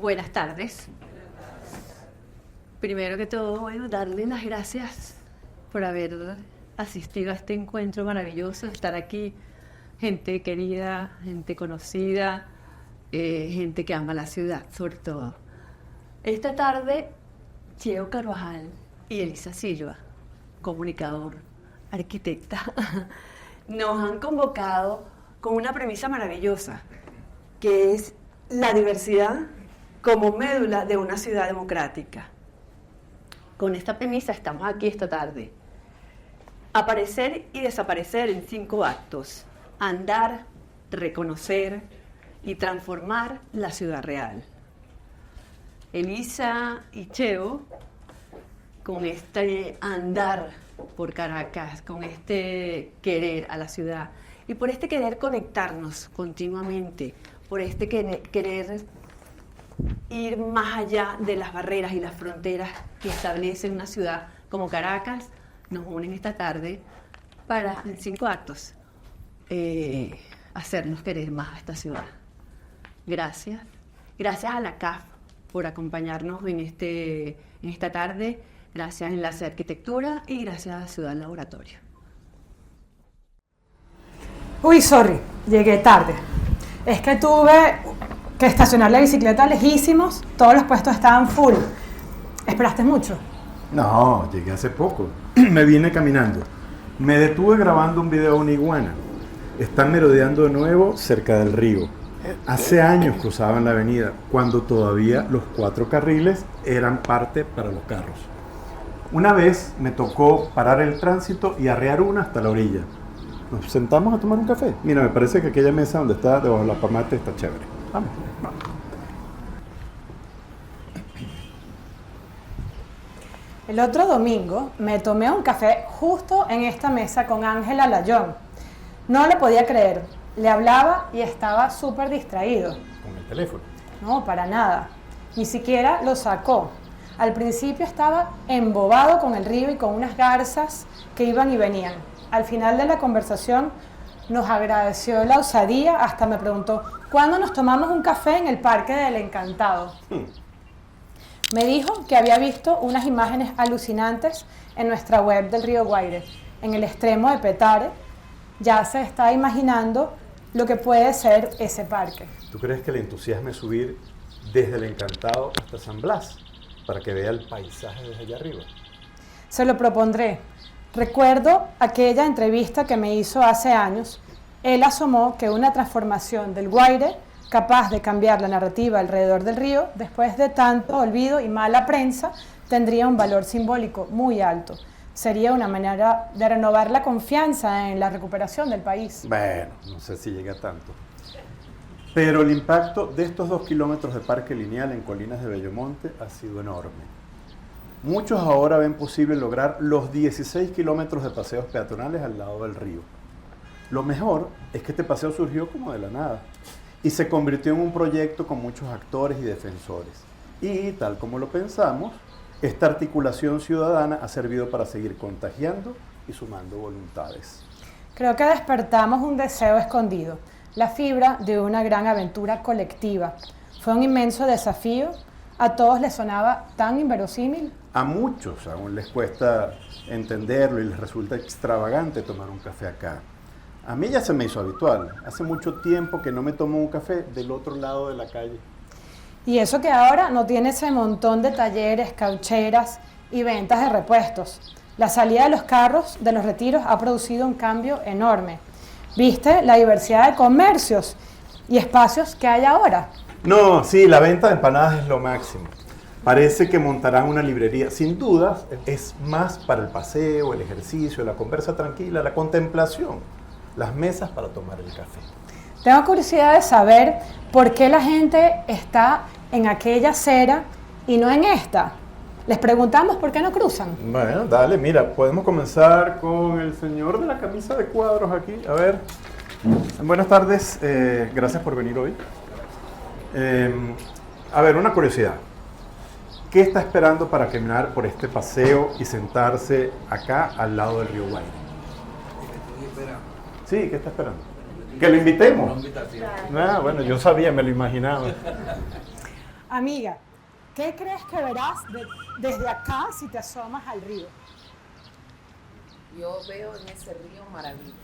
Buenas tardes. Primero que todo, bueno, darle las gracias por haber asistido a este encuentro maravilloso, estar aquí. Gente querida, gente conocida, gente que ama la ciudad, sobre todo. Esta tarde, Cheo Carvajal y Elisa Silva, comunicador, arquitecta, nos han convocado con una premisa maravillosa, que es la diversidad como médula de una ciudad democrática. Con esta premisa estamos aquí esta tarde. Aparecer y desaparecer en 5 actos. Andar, reconocer y transformar la ciudad real. Elisa y Cheo, con este andar por Caracas, con este querer a la ciudad y por este querer conectarnos continuamente, por este querer ir más allá de las barreras y las fronteras que establece una ciudad como Caracas, nos unen esta tarde para, en 5 actos, hacernos querer más a esta ciudad. Gracias. Gracias a la CAF por acompañarnos en esta tarde. Gracias a Enlace de Arquitectura y gracias a Ciudad Laboratorio. Uy, sorry, llegué tarde. Es que tuve que estacionar la bicicleta lejísimos, todos los puestos estaban full. ¿Esperaste mucho? No, llegué hace poco. Me vine caminando. Me detuve grabando un video de una iguana. Están merodeando de nuevo cerca del río. Hace años cruzaban la avenida, cuando todavía los 4 carriles eran parte para los carros. Una vez me tocó parar el tránsito y arrear una hasta la orilla. Nos sentamos a tomar un café. Mira, me parece que aquella mesa donde está debajo de la pamate está chévere. Vamos, vamos. El otro domingo me tomé un café justo en esta mesa con Ángela Layón. No lo podía creer. Le hablaba y estaba súper distraído. Con el teléfono. No, para nada. Ni siquiera lo sacó. Al principio estaba embobado con el río y con unas garzas que iban y venían. Al final de la conversación nos agradeció la osadía, hasta me preguntó, ¿cuándo nos tomamos un café en el Parque del Encantado? Me dijo que había visto unas imágenes alucinantes en nuestra web del río Guaire. En el extremo de Petare ya se está imaginando lo que puede ser ese parque. ¿Tú crees que le entusiasme subir desde el Encantado hasta San Blas para que vea el paisaje desde allá arriba? Se lo propondré. Recuerdo aquella entrevista que me hizo hace años. Él asomó que una transformación del Guaire, capaz de cambiar la narrativa alrededor del río, después de tanto olvido y mala prensa, tendría un valor simbólico muy alto. Sería una manera de renovar la confianza en la recuperación del país. Bueno, no sé si llega tanto. Pero el impacto de estos 2 kilómetros de parque lineal en Colinas de Bellomonte ha sido enorme. Muchos ahora ven posible lograr los 16 kilómetros de paseos peatonales al lado del río. Lo mejor es que este paseo surgió como de la nada y se convirtió en un proyecto con muchos actores y defensores. Y, tal como lo pensamos, esta articulación ciudadana ha servido para seguir contagiando y sumando voluntades. Creo que despertamos un deseo escondido, la fibra de una gran aventura colectiva. Fue un inmenso desafío. ¿A todos les sonaba tan inverosímil? A muchos aún les cuesta entenderlo y les resulta extravagante tomar un café acá. A mí ya se me hizo habitual. Hace mucho tiempo que no me tomo un café del otro lado de la calle. Y eso que ahora no tiene ese montón de talleres, caucheras y ventas de repuestos. La salida de los carros de los retiros ha producido un cambio enorme. ¿Viste la diversidad de comercios y espacios que hay ahora? No, sí, la venta de empanadas es lo máximo. Parece que montarán una librería. Sin dudas, es más para el paseo, el ejercicio, la conversa tranquila, la contemplación. Las mesas para tomar el café. Tengo curiosidad de saber por qué la gente está en aquella acera y no en esta. Les preguntamos por qué no cruzan. Bueno, dale, mira, podemos comenzar con el señor de la camisa de cuadros aquí. A ver, buenas tardes, gracias por venir hoy. A ver, una curiosidad. ¿Qué está esperando para caminar por este paseo y sentarse acá al lado del río Guaire? Sí, ¿qué está esperando? Que lo invitemos. Ah, bueno, yo sabía, me lo imaginaba. Amiga, ¿qué crees que verás desde acá si te asomas al río? Yo veo en ese río maravillas.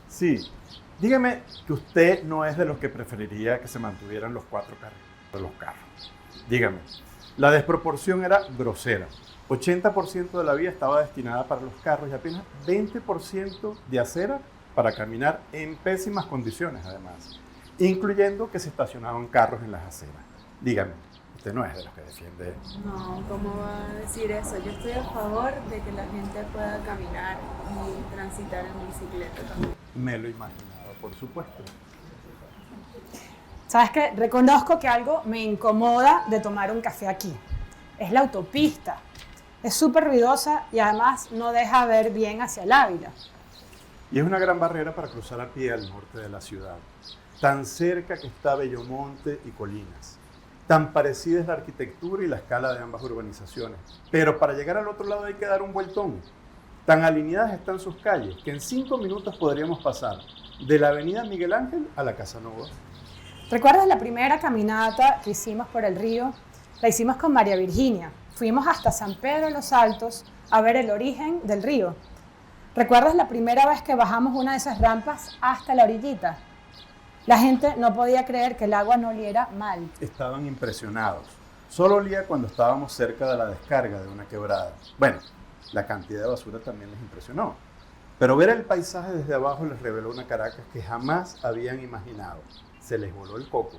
Sí, dígame que usted no es de los que preferiría que se mantuvieran los 4 carriles de los carros. Dígame, la desproporción era grosera. 80% de la vía estaba destinada para los carros y apenas 20% de acera para caminar en pésimas condiciones, además, incluyendo que se estacionaban carros en las aceras. Dígame, usted no es de los que defiende. No, ¿cómo va a decir eso? Yo estoy a favor de que la gente pueda caminar y transitar en bicicleta también. Me lo imaginaba, por supuesto. ¿Sabes qué? Reconozco que algo me incomoda de tomar un café aquí. Es la autopista. Es súper ruidosa y además no deja ver bien hacia el Ávila. Y es una gran barrera para cruzar a pie al norte de la ciudad. Tan cerca que está Bellomonte y Colinas. Tan parecida es la arquitectura y la escala de ambas urbanizaciones. Pero para llegar al otro lado hay que dar un vueltón. Tan alineadas están sus calles que en 5 minutos podríamos pasar de la avenida Miguel Ángel a la Casanova. ¿Recuerdas la primera caminata que hicimos por el río? La hicimos con María Virginia. Fuimos hasta San Pedro de los Altos a ver el origen del río. ¿Recuerdas la primera vez que bajamos una de esas rampas hasta la orillita? La gente no podía creer que el agua no oliera mal. Estaban impresionados. Solo olía cuando estábamos cerca de la descarga de una quebrada. Bueno, la cantidad de basura también les impresionó. Pero ver el paisaje desde abajo les reveló una Caracas que jamás habían imaginado. Se les voló el coco.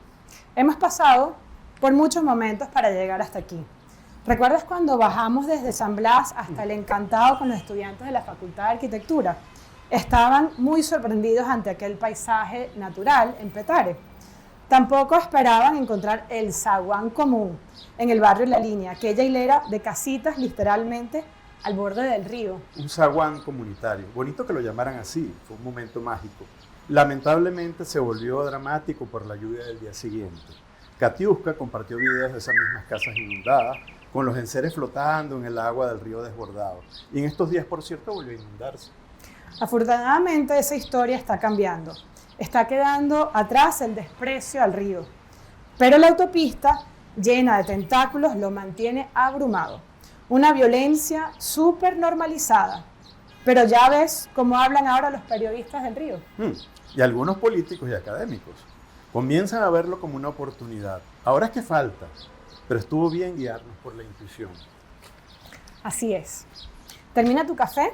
Hemos pasado por muchos momentos para llegar hasta aquí. ¿Recuerdas cuando bajamos desde San Blas hasta el Encantado con los estudiantes de la Facultad de Arquitectura? Estaban muy sorprendidos ante aquel paisaje natural en Petare. Tampoco esperaban encontrar el zaguán común en el barrio La Línea, aquella hilera de casitas literalmente al borde del río. Un zaguán comunitario. Bonito que lo llamaran así, fue un momento mágico. Lamentablemente se volvió dramático por la lluvia del día siguiente. Katiuska compartió videos de esas mismas casas inundadas, con los enseres flotando en el agua del río desbordado. Y en estos días, por cierto, volvió a inundarse. Afortunadamente esa historia está cambiando. Está quedando atrás el desprecio al río. Pero la autopista, llena de tentáculos, lo mantiene abrumado. Una violencia súper normalizada. Pero ya ves cómo hablan ahora los periodistas del río. Y algunos políticos y académicos comienzan a verlo como una oportunidad. Ahora es que falta, pero estuvo bien guiarnos por la intuición. Así es. Termina tu café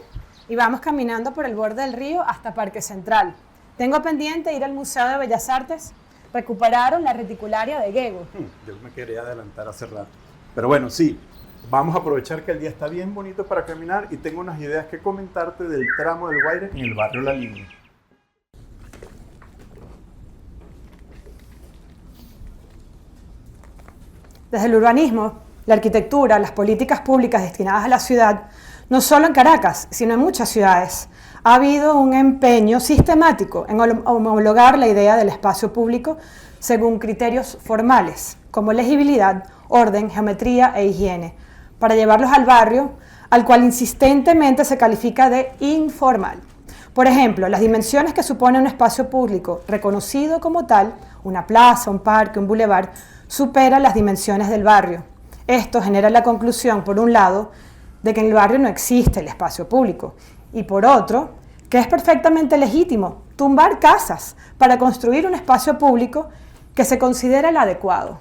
y vamos caminando por el borde del río hasta Parque Central. Tengo pendiente ir al Museo de Bellas Artes. Recuperaron la reticularia de Gego. Yo me quería adelantar hace rato. Pero bueno, sí, vamos a aprovechar que el día está bien bonito para caminar y tengo unas ideas que comentarte del tramo del Guaire en el barrio La Línea. Desde el urbanismo, la arquitectura, las políticas públicas destinadas a la ciudad, no solo en Caracas, sino en muchas ciudades, ha habido un empeño sistemático en homologar la idea del espacio público según criterios formales, como legibilidad, orden, geometría e higiene, para llevarlos al barrio, al cual insistentemente se califica de informal. Por ejemplo, las dimensiones que supone un espacio público reconocido como tal, una plaza, un parque, un bulevar, superan las dimensiones del barrio. Esto genera la conclusión, por un lado, de que en el barrio no existe el espacio público, y por otro, que es perfectamente legítimo tumbar casas para construir un espacio público que se considera el adecuado.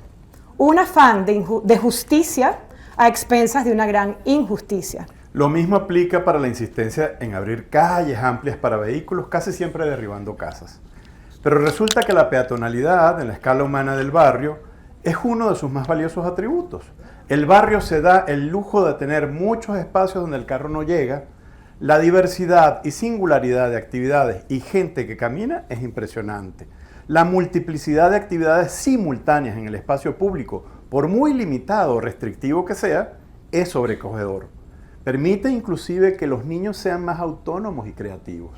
Un afán de justicia a expensas de una gran injusticia. Lo mismo aplica para la insistencia en abrir calles amplias para vehículos, casi siempre derribando casas. Pero resulta que la peatonalidad en la escala humana del barrio es uno de sus más valiosos atributos. El barrio se da el lujo de tener muchos espacios donde el carro no llega. La diversidad y singularidad de actividades y gente que camina es impresionante. La multiplicidad de actividades simultáneas en el espacio público, por muy limitado o restrictivo que sea, es sobrecogedor. Permite inclusive que los niños sean más autónomos y creativos.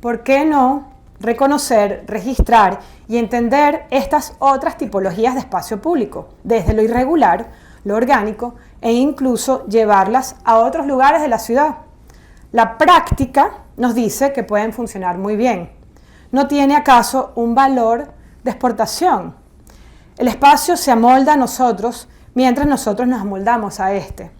¿Por qué no reconocer, registrar y entender estas otras tipologías de espacio público, desde lo irregular, lo orgánico e incluso llevarlas a otros lugares de la ciudad? La práctica nos dice que pueden funcionar muy bien. ¿No tiene acaso un valor de exportación? El espacio se amolda a nosotros mientras nosotros nos amoldamos a este.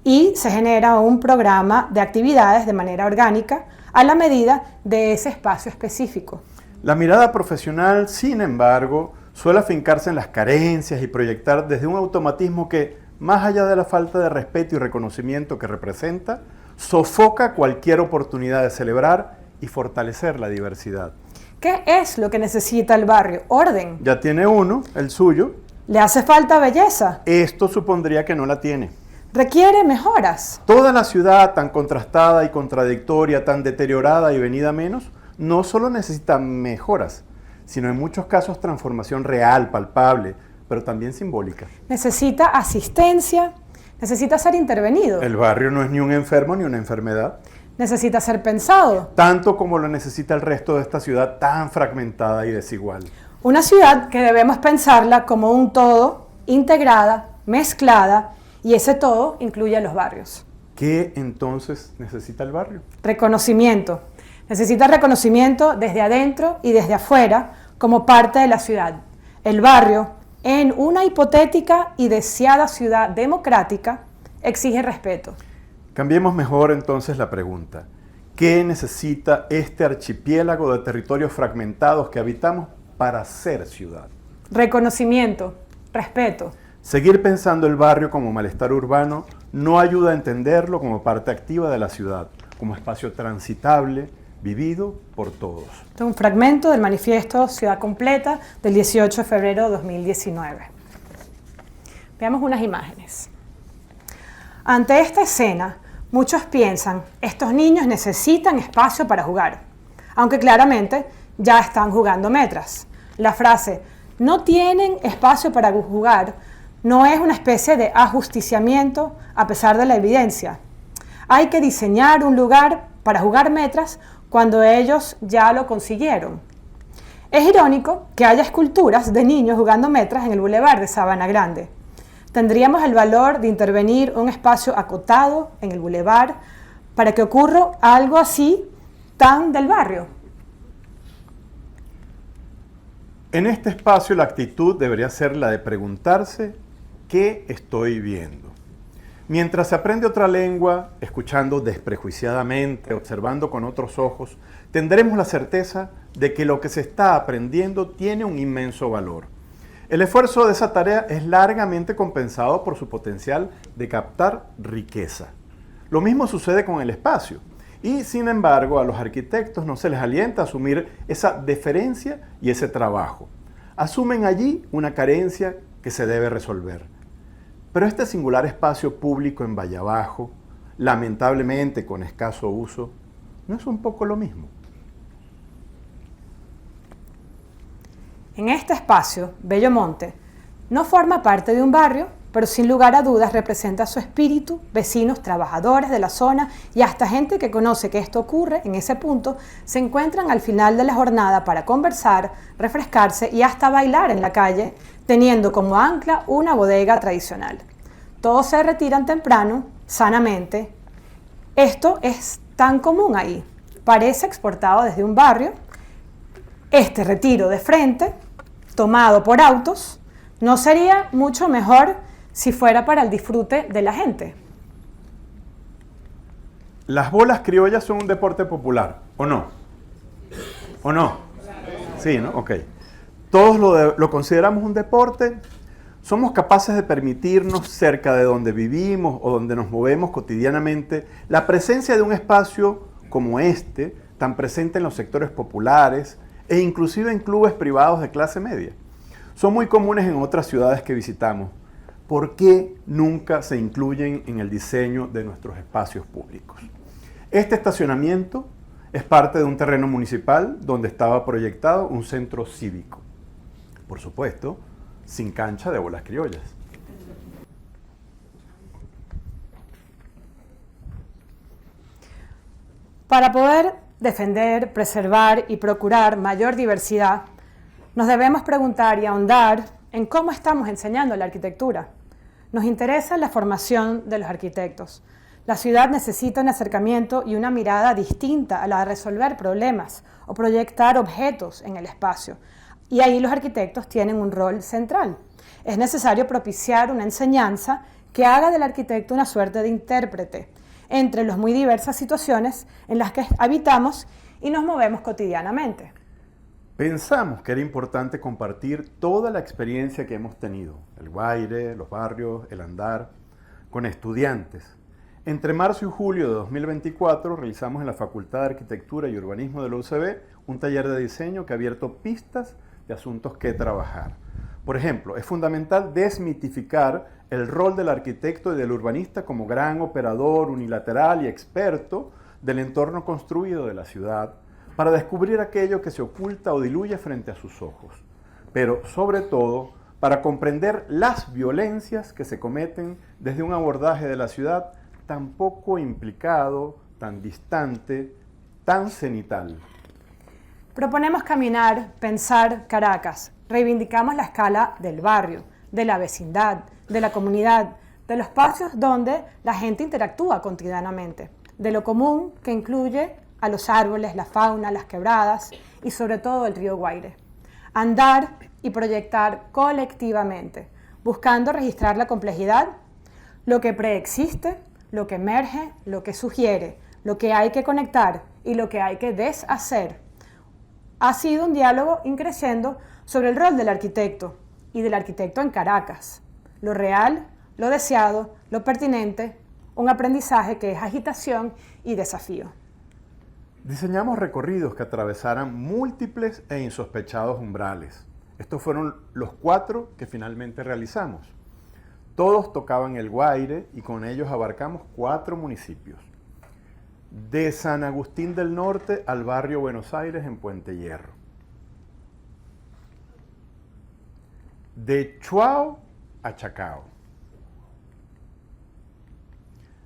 Y se genera un programa de actividades de manera orgánica a la medida de ese espacio específico. La mirada profesional, sin embargo, suele afincarse en las carencias y proyectar desde un automatismo que, más allá de la falta de respeto y reconocimiento que representa, sofoca cualquier oportunidad de celebrar y fortalecer la diversidad. ¿Qué es lo que necesita el barrio? Orden. Ya tiene uno, el suyo. ¿Le hace falta belleza? Esto supondría que no la tiene. ¿Requiere mejoras? Toda la ciudad tan contrastada y contradictoria, tan deteriorada y venida a menos, no solo necesita mejoras, sino en muchos casos transformación real, palpable, pero también simbólica. Necesita asistencia, necesita ser intervenido, El barrio no es ni un enfermo ni una enfermedad, necesita ser pensado. tanto como lo necesita el resto de esta ciudad tan fragmentada y desigual. Una ciudad que debemos pensarla como un todo, integrada, mezclada, y ese todo incluye a los barrios. ¿Qué entonces necesita el barrio? Reconocimiento. Necesita reconocimiento desde adentro y desde afuera como parte de la ciudad. El barrio, en una hipotética y deseada ciudad democrática, exige respeto. Cambiemos mejor entonces la pregunta. ¿Qué necesita este archipiélago de territorios fragmentados que habitamos para ser ciudad? Reconocimiento, respeto. Seguir pensando el barrio como malestar urbano no ayuda a entenderlo como parte activa de la ciudad, como espacio transitable, vivido por todos. Este es un fragmento del manifiesto Ciudad Completa del 18 de febrero de 2019. Veamos unas imágenes. Ante esta escena, muchos piensan, estos niños necesitan espacio para jugar, aunque claramente ya están jugando metras. La frase, no tienen espacio para jugar, no es una especie de ajusticiamiento a pesar de la evidencia. Hay que diseñar un lugar para jugar metras cuando ellos ya lo consiguieron. Es irónico que haya esculturas de niños jugando metras en el bulevar de Sabana Grande. Tendríamos el valor de intervenir un espacio acotado en el bulevar para que ocurra algo así tan del barrio. En este espacio la actitud debería ser la de preguntarse ¿qué estoy viendo? Mientras se aprende otra lengua, escuchando desprejuiciadamente, observando con otros ojos, tendremos la certeza de que lo que se está aprendiendo tiene un inmenso valor. El esfuerzo de esa tarea es largamente compensado por su potencial de captar riqueza. Lo mismo sucede con el espacio. Y, sin embargo, a los arquitectos no se les alienta a asumir esa deferencia y ese trabajo. Asumen allí una carencia que se debe resolver. Pero este singular espacio público en Valle Abajo, lamentablemente con escaso uso, ¿no es un poco lo mismo? En este espacio, Bellomonte no forma parte de un barrio, pero sin lugar a dudas representa su espíritu, vecinos, trabajadores de la zona y hasta gente que conoce que esto ocurre en ese punto, se encuentran al final de la jornada para conversar, refrescarse y hasta bailar en la calle, teniendo como ancla una bodega tradicional. Todos se retiran temprano, sanamente. Esto es tan común ahí. Parece exportado desde un barrio. Este retiro de frente, tomado por autos, ¿no sería mucho mejor si fuera para el disfrute de la gente? ¿Las bolas criollas son un deporte popular o no? ¿O no? Sí, ¿no? Ok. ¿Todos lo consideramos un deporte? ¿Somos capaces de permitirnos, cerca de donde vivimos o donde nos movemos cotidianamente, la presencia de un espacio como este, tan presente en los sectores populares e inclusive en clubes privados de clase media? Son muy comunes en otras ciudades que visitamos. ¿Por qué nunca se incluyen en el diseño de nuestros espacios públicos? Este estacionamiento es parte de un terreno municipal donde estaba proyectado un centro cívico. Por supuesto, sin cancha de bolas criollas. Para poder defender, preservar y procurar mayor diversidad, nos debemos preguntar y ahondar en cómo estamos enseñando la arquitectura. Nos interesa la formación de los arquitectos. La ciudad necesita un acercamiento y una mirada distinta a la de resolver problemas o proyectar objetos en el espacio. Y ahí los arquitectos tienen un rol central. Es necesario propiciar una enseñanza que haga del arquitecto una suerte de intérprete entre las muy diversas situaciones en las que habitamos y nos movemos cotidianamente. Pensamos que era importante compartir toda la experiencia que hemos tenido, el Guaire, los barrios, el andar, con estudiantes. Entre marzo y julio de 2024 realizamos en la Facultad de Arquitectura y Urbanismo de la UCB un taller de diseño que ha abierto pistas de asuntos que trabajar. Por ejemplo, es fundamental desmitificar el rol del arquitecto y del urbanista como gran operador unilateral y experto del entorno construido de la ciudad para descubrir aquello que se oculta o diluye frente a sus ojos, pero sobre todo para comprender las violencias que se cometen desde un abordaje de la ciudad tan poco implicado, tan distante, tan cenital. Proponemos caminar, pensar Caracas. Reivindicamos la escala del barrio, de la vecindad, de la comunidad, de los espacios donde la gente interactúa cotidianamente, de lo común que incluye a los árboles, la fauna, las quebradas y sobre todo el río Guaire. Andar y proyectar colectivamente, buscando registrar la complejidad, lo que preexiste, lo que emerge, lo que sugiere, lo que hay que conectar y lo que hay que deshacer. Ha sido un diálogo increciendo sobre el rol del arquitecto y del arquitecto en Caracas, lo real, lo deseado, lo pertinente, un aprendizaje que es agitación y desafío. Diseñamos recorridos que atravesaran múltiples e insospechados umbrales. Estos fueron los 4 que finalmente realizamos. Todos tocaban el Guaire y con ellos abarcamos 4 municipios. De San Agustín del Norte al barrio Buenos Aires en Puente Hierro. De Chuao a Chacao.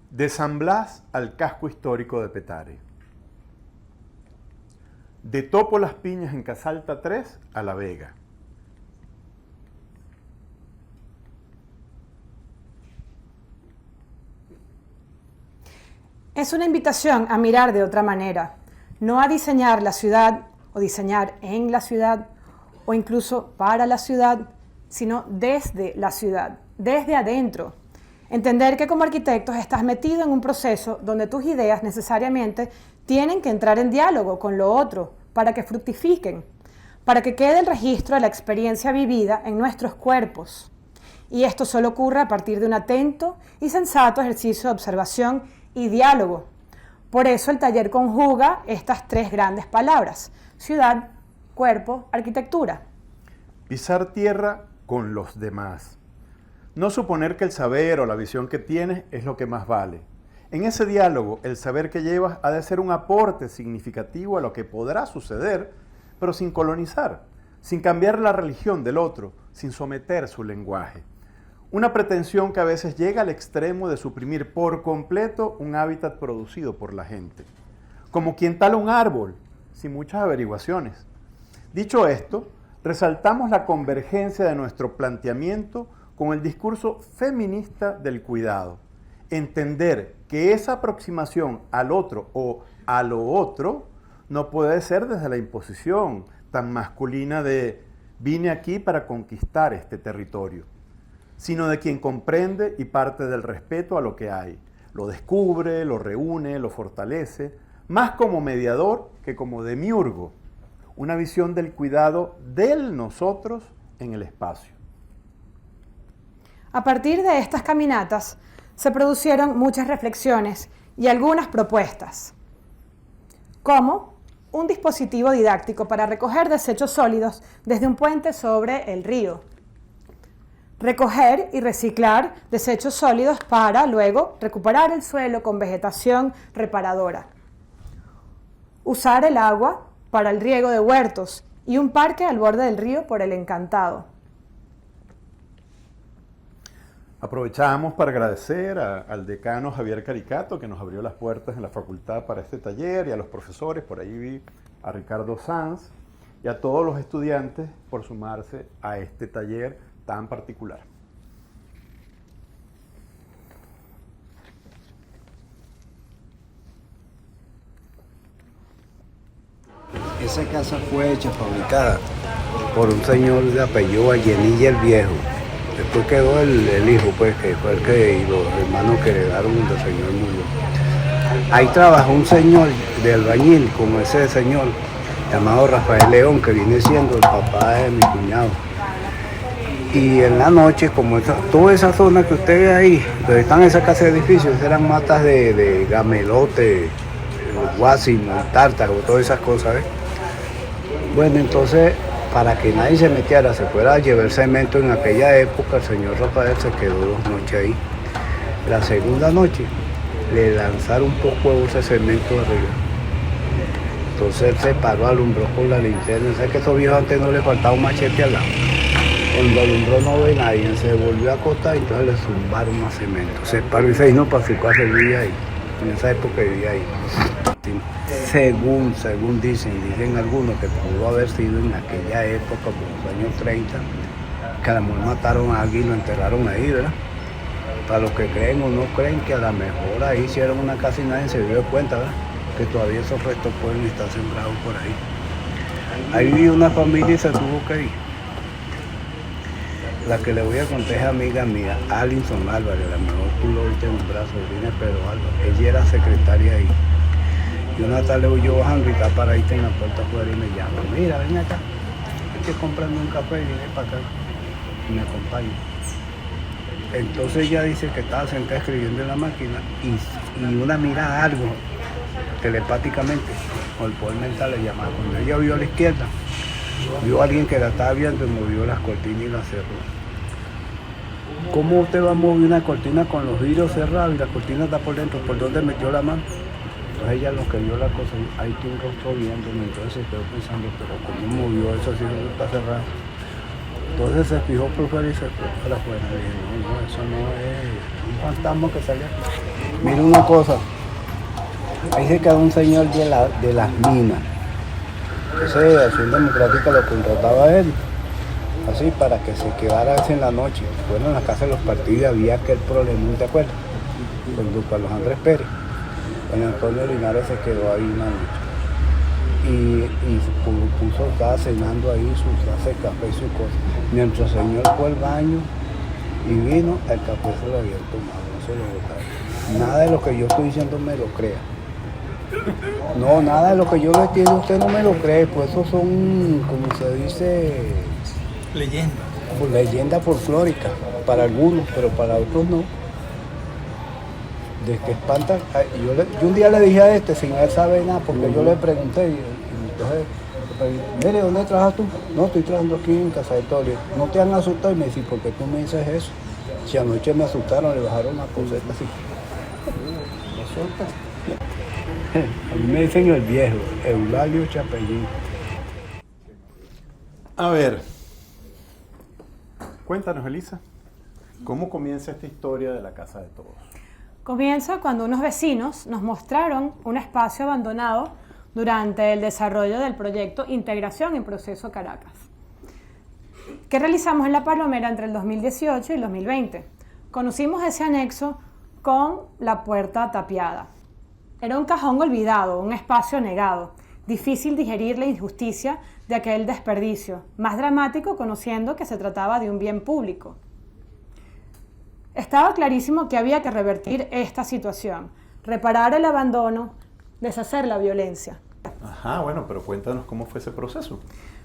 De San Blas al casco histórico de Petare. De Topo Las Piñas en Casalta 3 a La Vega. Es una invitación a mirar de otra manera, no a diseñar la ciudad o diseñar en la ciudad o incluso para la ciudad, sino desde la ciudad, desde adentro. Entender que como arquitectos estás metido en un proceso donde tus ideas necesariamente tienen que entrar en diálogo con lo otro para que fructifiquen, para que quede el registro de la experiencia vivida en nuestros cuerpos. Y esto solo ocurre a partir de un atento y sensato ejercicio de observación y diálogo. Por eso el taller conjuga estas 3 grandes palabras: ciudad, cuerpo, arquitectura. Pisar tierra con los demás. No suponer que el saber o la visión que tienes es lo que más vale. En ese diálogo, el saber que llevas ha de ser un aporte significativo a lo que podrá suceder, pero sin colonizar, sin cambiar la religión del otro, sin someter su lenguaje. Una pretensión que a veces llega al extremo de suprimir por completo un hábitat producido por la gente. Como quien tala un árbol, sin muchas averiguaciones. Dicho esto, resaltamos la convergencia de nuestro planteamiento con el discurso feminista del cuidado. Entender que esa aproximación al otro o a lo otro no puede ser desde la imposición tan masculina de vine aquí para conquistar este territorio, sino de quien comprende y parte del respeto a lo que hay. Lo descubre, lo reúne, lo fortalece, más como mediador que como demiurgo. Una visión del cuidado del nosotros en el espacio. A partir de estas caminatas se producieron muchas reflexiones y algunas propuestas, como un dispositivo didáctico para recoger desechos sólidos desde un puente sobre el río, recoger y reciclar desechos sólidos para luego recuperar el suelo con vegetación reparadora, usar el agua para el riego de huertos y un parque al borde del río por el Encantado. Aprovechamos para agradecer al decano Javier Caricato, que nos abrió las puertas en la facultad para este taller, y a los profesores, por ahí vi a Ricardo Sanz, y a todos los estudiantes por sumarse a este taller tan particular. Esa casa fue hecha, fabricada por un señor de apellido Vallenilla el Viejo. Después quedó el hijo, pues, que fue el que, y los hermanos que heredaron cuando el señor murió. Ahí trabajó un señor de albañil, como ese señor, llamado Rafael León, que viene siendo el papá de mi cuñado. Y en la noche, como toda esa zona que usted ve ahí, donde están esas casas de edificios, eran matas de gamelote, guásimo, tártaro, todas esas cosas, ¿ves? Bueno, entonces, para que nadie se metiera, se fuera a llevar cemento en aquella época, el señor Rafael se quedó 2 noches ahí. La segunda noche le lanzaron un poco de ese cemento arriba. Entonces él se paró, alumbró con la linterna. ¿Sabes que a esos viejos antes no le faltaba un machete al lado? Cuando alumbró no ve nadie, se volvió a acostar y entonces le zumbaron más cemento. Se paró y se vino para Fico, vivía ahí. En esa época vivía ahí. Según dicen algunos que pudo haber sido en aquella época, por los años 30, que a lo mejor mataron a alguien y lo enterraron ahí, ¿verdad? Para los que creen o no creen, que a lo mejor ahí hicieron una casa y nadie se dio cuenta, ¿verdad? Que todavía esos restos pueden estar sembrados por ahí. Ahí vivió una familia y se tuvo que ir. La que le voy a contar es amiga mía, Alinson Álvarez, a lo mejor tú lo viste nombrar, sobrina de Pedro Álvarez. Ella era secretaria ahí. Y una tarde voy yo bajando y está paradita en la puerta afuera y me llama, mira, ven acá, estoy comprando un café y viene para acá y me acompaña. Entonces ella dice que estaba sentada escribiendo en la máquina y una mira algo telepáticamente, con el poder mental le llamaba. Cuando ella vio a la izquierda, vio a alguien que la estaba viendo y movió las cortinas y las cerró. ¿Cómo usted va a mover una cortina con los vidrios cerrados y la cortina está por dentro? ¿Por dónde metió la mano? Entonces ella lo que vio la cosa, ahí tiene un rostro viéndome, entonces se quedó pensando, pero ¿cómo movió eso si no está cerrado? Entonces se fijó por fuera y se fue para afuera. Le dije, no, eso no es un fantasma que sale aquí. Mira una cosa, ahí se quedó un señor de las minas. Entonces Acción Democrática lo contrataba a él, así para que se quedara así en la noche. Bueno, en la casa de los partidos había aquel problema, ¿te acuerdas? Con don Carlos Andrés Pérez. Doña Antonio Linares se quedó ahí una noche y estaba cenando ahí su taza de café y su cosa. Mientras el señor fue al baño y vino, el café se lo había tomado, no se lo botaron. Nada de lo que yo estoy diciendo me lo crea. No, nada de lo que yo le digo usted no me lo cree, pues esos son, como se dice, leyenda folclórica, para algunos, pero para otros no. De que espantan, yo un día le dije a sin él saber nada, porque yo le pregunté, y entonces, mire, ¿dónde trabajas tú? No, estoy trabajando aquí en Casa de Torio. ¿No te han asustado? Y me dice, ¿por qué tú me dices eso? Si anoche me asustaron, le bajaron la coseta así. ¿Me asustan? A mí me dicen el viejo, Eulalio Chapellín. A ver, cuéntanos, Elisa, ¿cómo comienza esta historia de la Casa de Todos? Comienza cuando unos vecinos nos mostraron un espacio abandonado durante el desarrollo del proyecto Integración en Proceso Caracas, que realizamos en La Palomera entre el 2018 y el 2020. Conocimos ese anexo con la puerta tapiada. Era un cajón olvidado, un espacio negado, difícil digerir la injusticia de aquel desperdicio, más dramático conociendo que se trataba de un bien público. Estaba clarísimo que había que revertir esta situación, reparar el abandono, deshacer la violencia. Ajá, bueno, pero cuéntanos cómo fue ese proceso.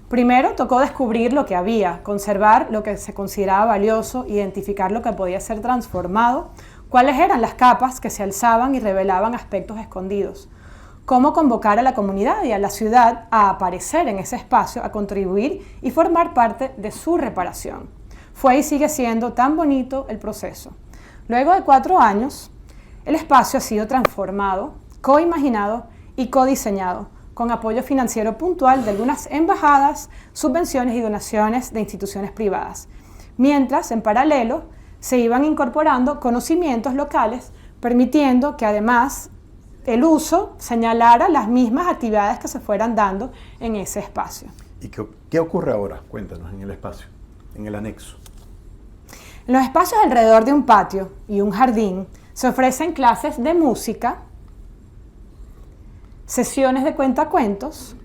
Primero tocó descubrir lo que había, conservar lo que se consideraba valioso, identificar lo que podía ser transformado, cuáles eran las capas que se alzaban y revelaban aspectos escondidos, cómo convocar a la comunidad y a la ciudad a aparecer en ese espacio, a contribuir y formar parte de su reparación. Fue y sigue siendo tan bonito el proceso. Luego de 4 años, el espacio ha sido transformado, coimaginado y codiseñado, con apoyo financiero puntual de algunas embajadas, subvenciones y donaciones de instituciones privadas. Mientras, en paralelo, se iban incorporando conocimientos locales, permitiendo que además el uso señalara las mismas actividades que se fueran dando en ese espacio. ¿Y qué ocurre ahora? Cuéntanos, en el espacio, en el anexo. En los espacios alrededor de un patio y un jardín se ofrecen clases de música, sesiones de cuentacuentos,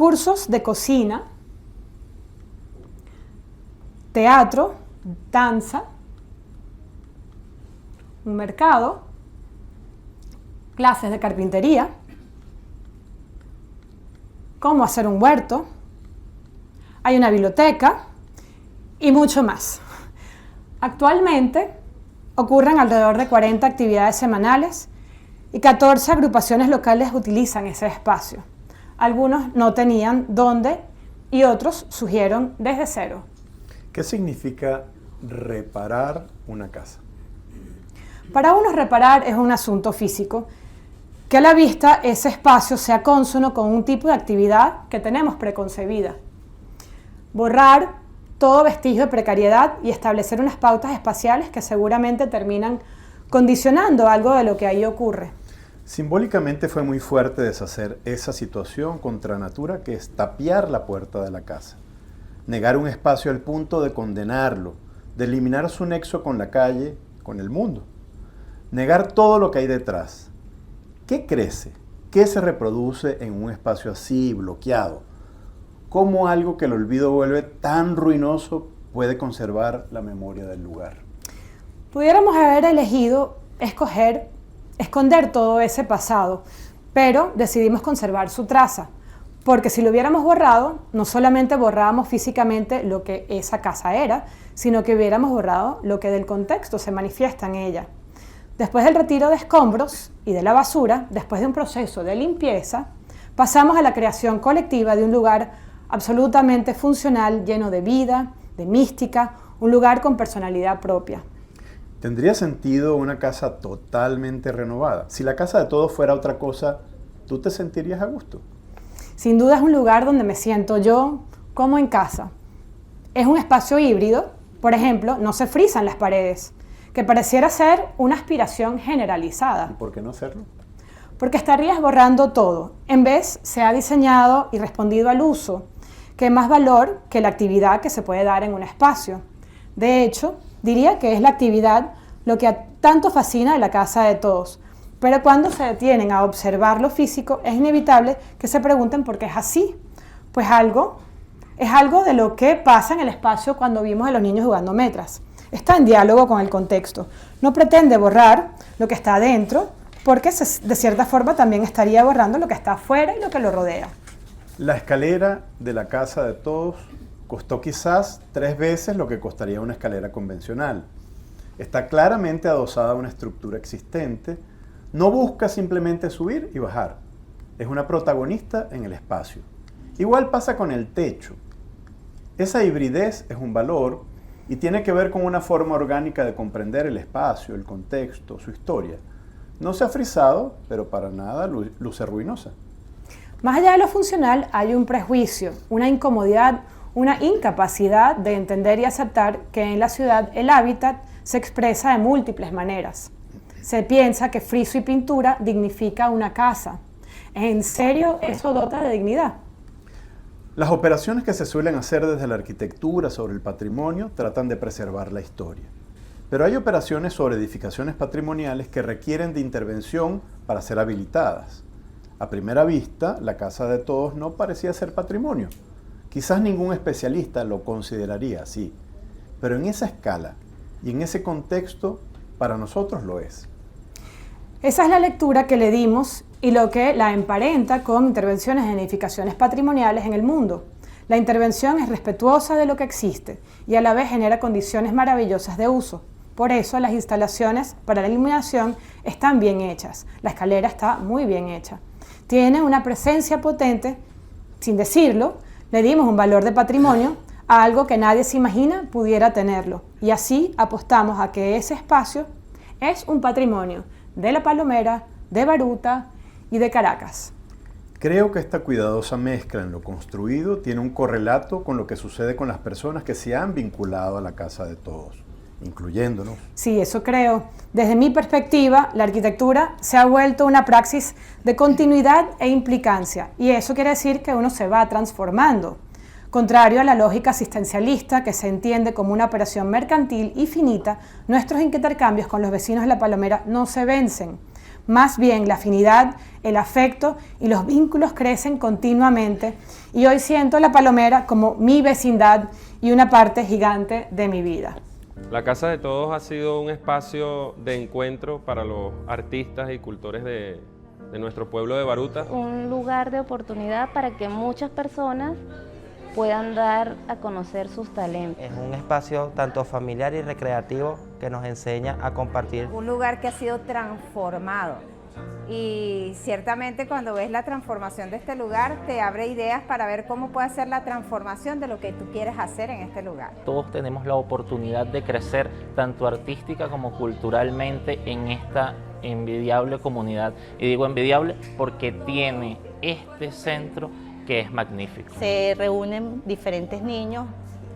cursos de cocina, teatro, danza, un mercado, clases de carpintería, cómo hacer un huerto, hay una biblioteca y mucho más. Actualmente ocurren alrededor de 40 actividades semanales y 14 agrupaciones locales utilizan ese espacio. Algunos no tenían dónde y otros surgieron desde cero. ¿Qué significa reparar una casa? Para unos reparar es un asunto físico, que a la vista ese espacio sea cónsono con un tipo de actividad que tenemos preconcebida. Borrar todo vestigio de precariedad y establecer unas pautas espaciales que seguramente terminan condicionando algo de lo que ahí ocurre. Simbólicamente fue muy fuerte deshacer esa situación contra natura que es tapiar la puerta de la casa. Negar un espacio al punto de condenarlo, de eliminar su nexo con la calle, con el mundo. Negar todo lo que hay detrás. ¿Qué crece? ¿Qué se reproduce en un espacio así, bloqueado? ¿Cómo algo que el olvido vuelve tan ruinoso puede conservar la memoria del lugar? Pudiéramos haber elegido esconder todo ese pasado, pero decidimos conservar su traza, porque si lo hubiéramos borrado, no solamente borrábamos físicamente lo que esa casa era, sino que hubiéramos borrado lo que del contexto se manifiesta en ella. Después del retiro de escombros y de la basura, después de un proceso de limpieza, pasamos a la creación colectiva de un lugar absolutamente funcional, lleno de vida, de mística, un lugar con personalidad propia. ¿Tendría sentido una casa totalmente renovada? Si la casa de todos fuera otra cosa, ¿tú te sentirías a gusto? Sin duda es un lugar donde me siento yo como en casa. Es un espacio híbrido, por ejemplo, no se frisan las paredes, que pareciera ser una aspiración generalizada. ¿Y por qué no hacerlo? Porque estarías borrando todo. En vez, se ha diseñado y respondido al uso, que es más valor que la actividad que se puede dar en un espacio. De hecho, diría que es la actividad lo que tanto fascina de la casa de todos. Pero cuando se detienen a observar lo físico, es inevitable que se pregunten por qué es así. Pues es algo de lo que pasa en el espacio cuando vimos a los niños jugando metras. Está en diálogo con el contexto. No pretende borrar lo que está adentro, porque de cierta forma también estaría borrando lo que está afuera y lo que lo rodea. La escalera de la casa de todos costó quizás 3 veces lo que costaría una escalera convencional. Está claramente adosada a una estructura existente. No busca simplemente subir y bajar. Es una protagonista en el espacio. Igual pasa con el techo. Esa hibridez es un valor y tiene que ver con una forma orgánica de comprender el espacio, el contexto, su historia. No se ha frisado, pero para nada luce ruinosa. Más allá de lo funcional, hay un prejuicio, una incomodidad, una incapacidad de entender y aceptar que en la ciudad el hábitat se expresa de múltiples maneras. Se piensa que friso y pintura dignifica una casa. ¿En serio eso dota de dignidad? Las operaciones que se suelen hacer desde la arquitectura sobre el patrimonio tratan de preservar la historia. Pero hay operaciones sobre edificaciones patrimoniales que requieren de intervención para ser habilitadas. A primera vista, la casa de todos no parecía ser patrimonio. Quizás ningún especialista lo consideraría así, pero en esa escala y en ese contexto, para nosotros lo es. Esa es la lectura que le dimos y lo que la emparenta con intervenciones en edificaciones patrimoniales en el mundo. La intervención es respetuosa de lo que existe y a la vez genera condiciones maravillosas de uso. Por eso las instalaciones para la iluminación están bien hechas. La escalera está muy bien hecha. Tiene una presencia potente, sin decirlo, le dimos un valor de patrimonio a algo que nadie se imagina pudiera tenerlo. Y así apostamos a que ese espacio es un patrimonio de La Palomera, de Baruta y de Caracas. Creo que esta cuidadosa mezcla en lo construido tiene un correlato con lo que sucede con las personas que se han vinculado a la casa de todos, incluyéndonos. Sí, eso creo. Desde mi perspectiva, la arquitectura se ha vuelto una praxis de continuidad e implicancia, y eso quiere decir que uno se va transformando. Contrario a la lógica asistencialista que se entiende como una operación mercantil y finita, nuestros intercambios con los vecinos de La Palomera no se vencen. Más bien la afinidad, el afecto y los vínculos crecen continuamente y hoy siento La Palomera como mi vecindad y una parte gigante de mi vida. La Casa de Todos ha sido un espacio de encuentro para los artistas y cultores de nuestro pueblo de Baruta. Un lugar de oportunidad para que muchas personas puedan dar a conocer sus talentos. Es un espacio tanto familiar y recreativo que nos enseña a compartir. Un lugar que ha sido transformado y ciertamente cuando ves la transformación de este lugar te abre ideas para ver cómo puede ser la transformación de lo que tú quieres hacer en este lugar. Todos tenemos la oportunidad de crecer tanto artística como culturalmente en esta envidiable comunidad. Y digo envidiable porque tiene este centro que es magnífico. Se reúnen diferentes niños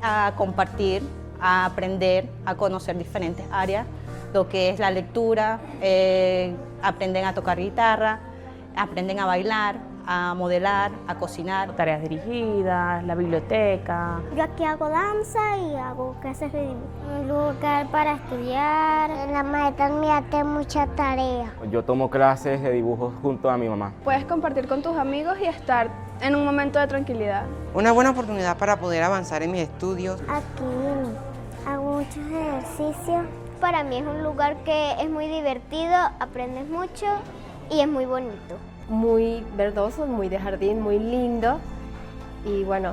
a compartir, a aprender, a conocer diferentes áreas, lo que es la lectura, aprenden a tocar guitarra, aprenden a bailar, a modelar, a cocinar. Tareas dirigidas, la biblioteca. Yo aquí hago danza y hago clases de dibujo. Un lugar para estudiar. En la maestra me hace mucha tarea. Yo tomo clases de dibujo junto a mi mamá. Puedes compartir con tus amigos y estar en un momento de tranquilidad. Una buena oportunidad para poder avanzar en mis estudios. Aquí hago muchos ejercicios. Para mí es un lugar que es muy divertido, aprendes mucho y es muy bonito. Muy verdoso, muy de jardín, muy lindo y bueno,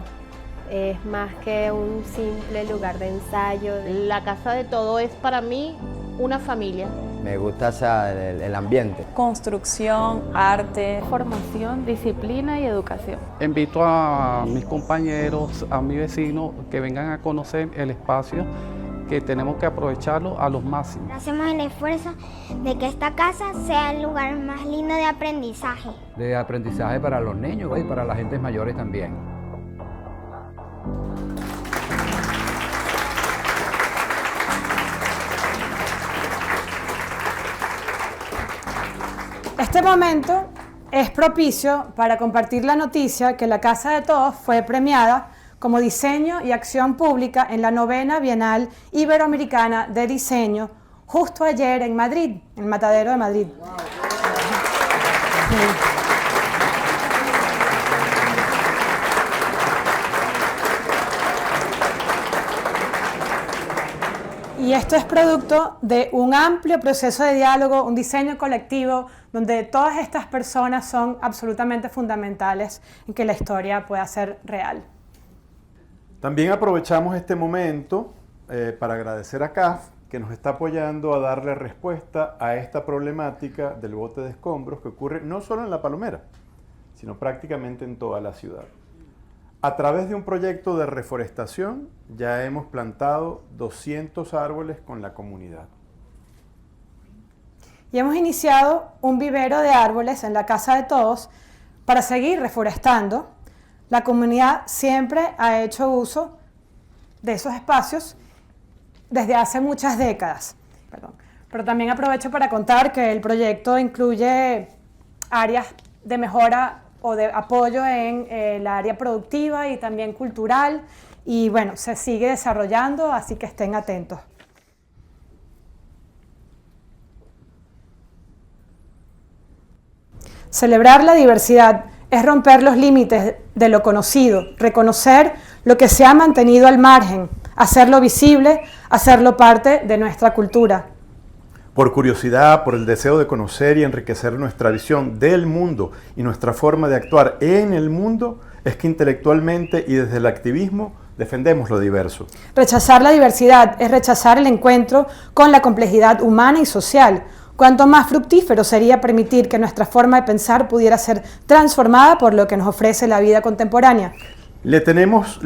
es más que un simple lugar de ensayo. La Casa de Todos es para mí una familia. Me gusta el ambiente. Construcción, arte, formación, disciplina y educación. Invito a mis compañeros, a mis vecinos que vengan a conocer el espacio, que tenemos que aprovecharlo a los máximos. Hacemos el esfuerzo de que esta casa sea el lugar más lindo de aprendizaje. De aprendizaje para los niños y para las gentes mayores también. Este momento es propicio para compartir la noticia que la Casa de Todos fue premiada como diseño y acción pública en la 9ª Bienal Iberoamericana de Diseño, justo ayer en Madrid, en el Matadero de Madrid. Wow. Y esto es producto de un amplio proceso de diálogo, un diseño colectivo, donde todas estas personas son absolutamente fundamentales en que la historia pueda ser real. También aprovechamos este momento para agradecer a CAF, que nos está apoyando a darle respuesta a esta problemática del bote de escombros que ocurre no solo en La Palomera, sino prácticamente en toda la ciudad. A través de un proyecto de reforestación ya hemos plantado 200 árboles con la comunidad. Y hemos iniciado un vivero de árboles en la Casa de Todos para seguir reforestando. La comunidad siempre ha hecho uso de esos espacios desde hace muchas décadas. Pero también aprovecho para contar que el proyecto incluye áreas de mejora o de apoyo en el área productiva y también cultural. Y bueno, se sigue desarrollando, así que estén atentos. Celebrar la diversidad es romper los límites de lo conocido, reconocer lo que se ha mantenido al margen, hacerlo visible, hacerlo parte de nuestra cultura. Por curiosidad, por el deseo de conocer y enriquecer nuestra visión del mundo y nuestra forma de actuar en el mundo, es que intelectualmente y desde el activismo defendemos lo diverso. Rechazar la diversidad es rechazar el encuentro con la complejidad humana y social. Cuanto más fructífero sería permitir que nuestra forma de pensar pudiera ser transformada por lo que nos ofrece la vida contemporánea. Le tememos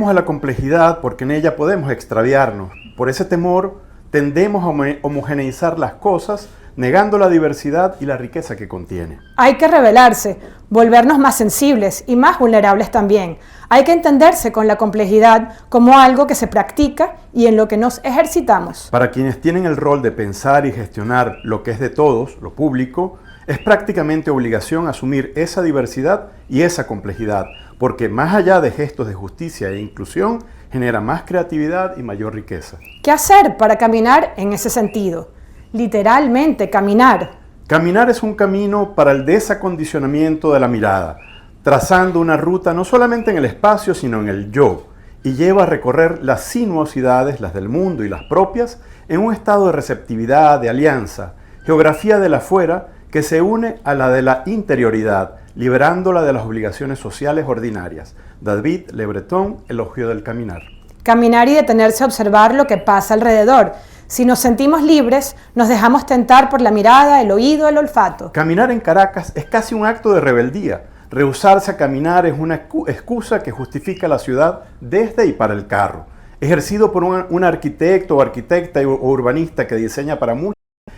a la complejidad porque en ella podemos extraviarnos. Por ese temor tendemos a homogeneizar las cosas, negando la diversidad y la riqueza que contiene. Hay que rebelarse, volvernos más sensibles y más vulnerables también. Hay que entenderse con la complejidad como algo que se practica y en lo que nos ejercitamos. Para quienes tienen el rol de pensar y gestionar lo que es de todos, lo público, es prácticamente obligación asumir esa diversidad y esa complejidad, porque más allá de gestos de justicia e inclusión, genera más creatividad y mayor riqueza. ¿Qué hacer para caminar en ese sentido? Literalmente caminar, Caminar es un camino para el desacondicionamiento de la mirada, trazando una ruta no solamente en el espacio, sino en el yo, y lleva a recorrer las sinuosidades, las del mundo y las propias, en un estado de receptividad, de alianza, geografía del afuera que se une a la de la interioridad, liberándola de las obligaciones sociales ordinarias. David Le Breton, Elogio del caminar. Caminar y detenerse a observar lo que pasa alrededor. Si nos sentimos libres, nos dejamos tentar por la mirada, el oído, el olfato. Caminar en Caracas es casi un acto de rebeldía. Rehusarse a caminar es una excusa que justifica la ciudad desde y para el carro. Ejercido por un arquitecto o arquitecta o urbanista que diseña para muchos,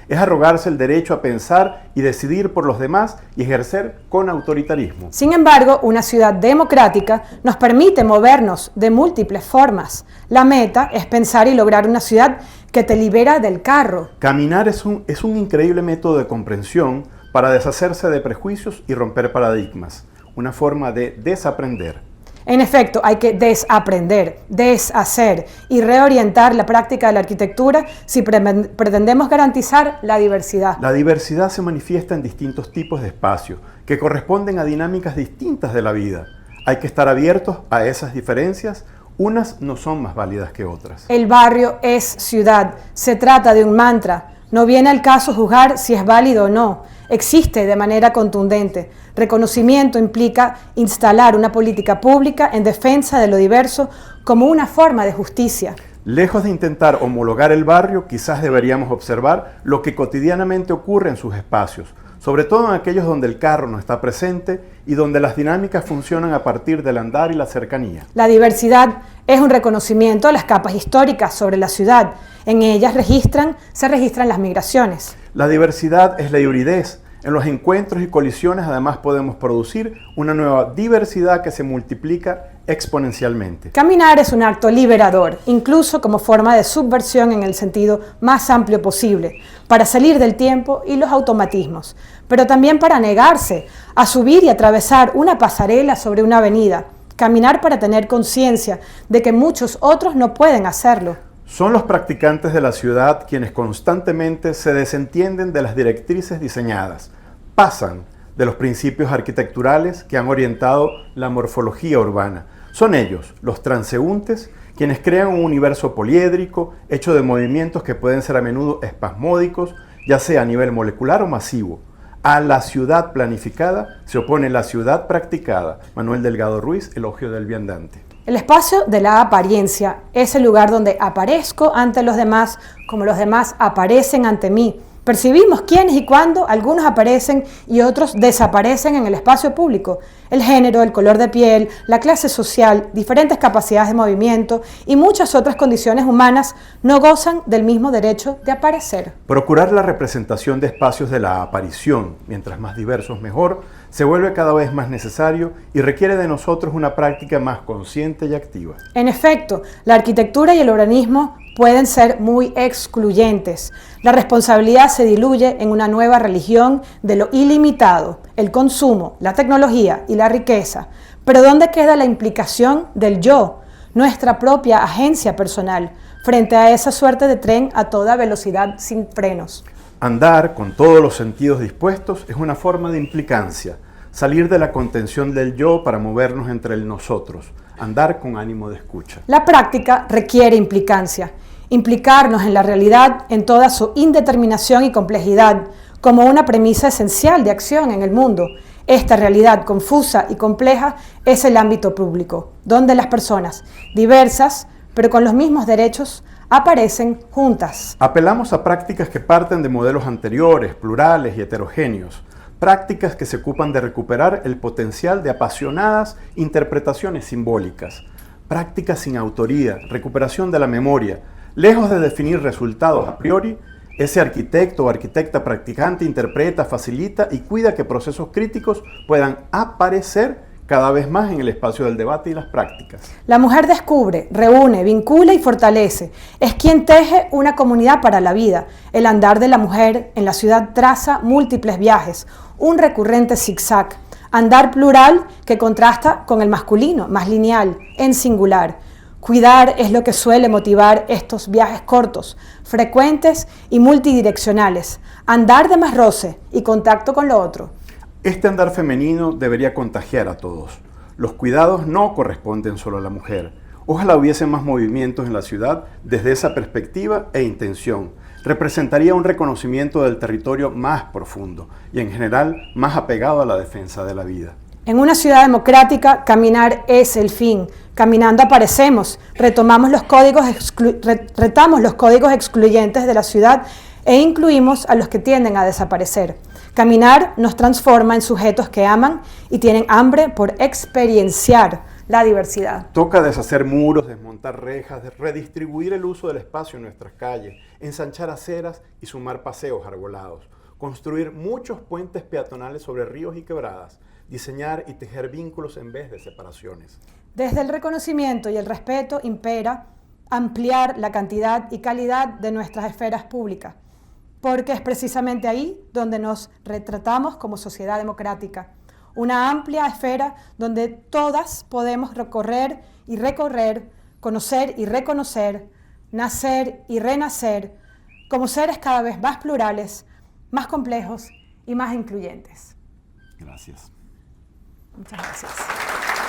es arrogarse el derecho a pensar y decidir por los demás y ejercer con autoritarismo. Sin embargo, una ciudad democrática nos permite movernos de múltiples formas. La meta es pensar y lograr una ciudad que te libera del carro. Caminar es un increíble método de comprensión para deshacerse de prejuicios y romper paradigmas, una forma de desaprender. En efecto, hay que desaprender, deshacer y reorientar la práctica de la arquitectura si pretendemos garantizar la diversidad. La diversidad se manifiesta en distintos tipos de espacios que corresponden a dinámicas distintas de la vida. Hay que estar abiertos a esas diferencias. Unas no son más válidas que otras. El barrio es ciudad. Se trata de un mantra. No viene al caso juzgar si es válido o no. Existe de manera contundente. Reconocimiento implica instalar una política pública en defensa de lo diverso como una forma de justicia. Lejos de intentar homologar el barrio, quizás deberíamos observar lo que cotidianamente ocurre en sus espacios, sobre todo en aquellos donde el carro no está presente y donde las dinámicas funcionan a partir del andar y la cercanía. La diversidad es un reconocimiento a las capas históricas sobre la ciudad. En ellas se registran las migraciones. La diversidad es la hibridez. En los encuentros y colisiones además podemos producir una nueva diversidad que se multiplica exponencialmente. Caminar es un acto liberador, incluso como forma de subversión en el sentido más amplio posible, para salir del tiempo y los automatismos, pero también para negarse a subir y atravesar una pasarela sobre una avenida. Caminar para tener conciencia de que muchos otros no pueden hacerlo. Son los practicantes de la ciudad quienes constantemente se desentienden de las directrices diseñadas, pasan de los principios arquitecturales que han orientado la morfología urbana. Son ellos, los transeúntes, quienes crean un universo poliédrico, hecho de movimientos que pueden ser a menudo espasmódicos, ya sea a nivel molecular o masivo. A la ciudad planificada se opone la ciudad practicada. Manuel Delgado Ruiz, Elogio del Viandante. El espacio de la apariencia es el lugar donde aparezco ante los demás como los demás aparecen ante mí. Percibimos quiénes y cuándo algunos aparecen y otros desaparecen en el espacio público. El género, el color de piel, la clase social, diferentes capacidades de movimiento y muchas otras condiciones humanas no gozan del mismo derecho de aparecer. Procurar la representación de espacios de la aparición, mientras más diversos mejor, se vuelve cada vez más necesario y requiere de nosotros una práctica más consciente y activa. En efecto, la arquitectura y el urbanismo pueden ser muy excluyentes. La responsabilidad se diluye en una nueva religión de lo ilimitado, el consumo, la tecnología y la riqueza. Pero ¿dónde queda la implicación del yo, nuestra propia agencia personal, frente a esa suerte de tren a toda velocidad sin frenos? Andar con todos los sentidos dispuestos es una forma de implicancia, salir de la contención del yo para movernos entre el nosotros, andar con ánimo de escucha. La práctica requiere implicancia, implicarnos en la realidad en toda su indeterminación y complejidad, como una premisa esencial de acción en el mundo. Esta realidad confusa y compleja es el ámbito público, donde las personas diversas, pero con los mismos derechos, aparecen juntas. Apelamos a prácticas que parten de modelos anteriores, plurales y heterogéneos, prácticas que se ocupan de recuperar el potencial de apasionadas interpretaciones simbólicas, prácticas sin autoría, recuperación de la memoria. Lejos de definir resultados a priori, ese arquitecto o arquitecta practicante interpreta, facilita y cuida que procesos críticos puedan aparecer cada vez más en el espacio del debate y las prácticas. La mujer descubre, reúne, vincula y fortalece. Es quien teje una comunidad para la vida. El andar de la mujer en la ciudad traza múltiples viajes, un recurrente zigzag. Andar plural que contrasta con el masculino, más lineal, en singular. Cuidar es lo que suele motivar estos viajes cortos, frecuentes y multidireccionales. Andar de más roce y contacto con lo otro. Este andar femenino debería contagiar a todos. Los cuidados no corresponden solo a la mujer. Ojalá hubiese más movimientos en la ciudad desde esa perspectiva e intención. Representaría un reconocimiento del territorio más profundo y en general más apegado a la defensa de la vida. En una ciudad democrática, caminar es el fin. Caminando aparecemos, retamos los códigos excluyentes de la ciudad e incluimos a los que tienden a desaparecer. Caminar nos transforma en sujetos que aman y tienen hambre por experienciar la diversidad. Toca deshacer muros, desmontar rejas, redistribuir el uso del espacio en nuestras calles, ensanchar aceras y sumar paseos arbolados, construir muchos puentes peatonales sobre ríos y quebradas, diseñar y tejer vínculos en vez de separaciones. Desde el reconocimiento y el respeto impera ampliar la cantidad y calidad de nuestras esferas públicas, porque es precisamente ahí donde nos retratamos como sociedad democrática. Una amplia esfera donde todas podemos recorrer y recorrer, conocer y reconocer, nacer y renacer, como seres cada vez más plurales, más complejos y más incluyentes. Gracias. Muchas gracias.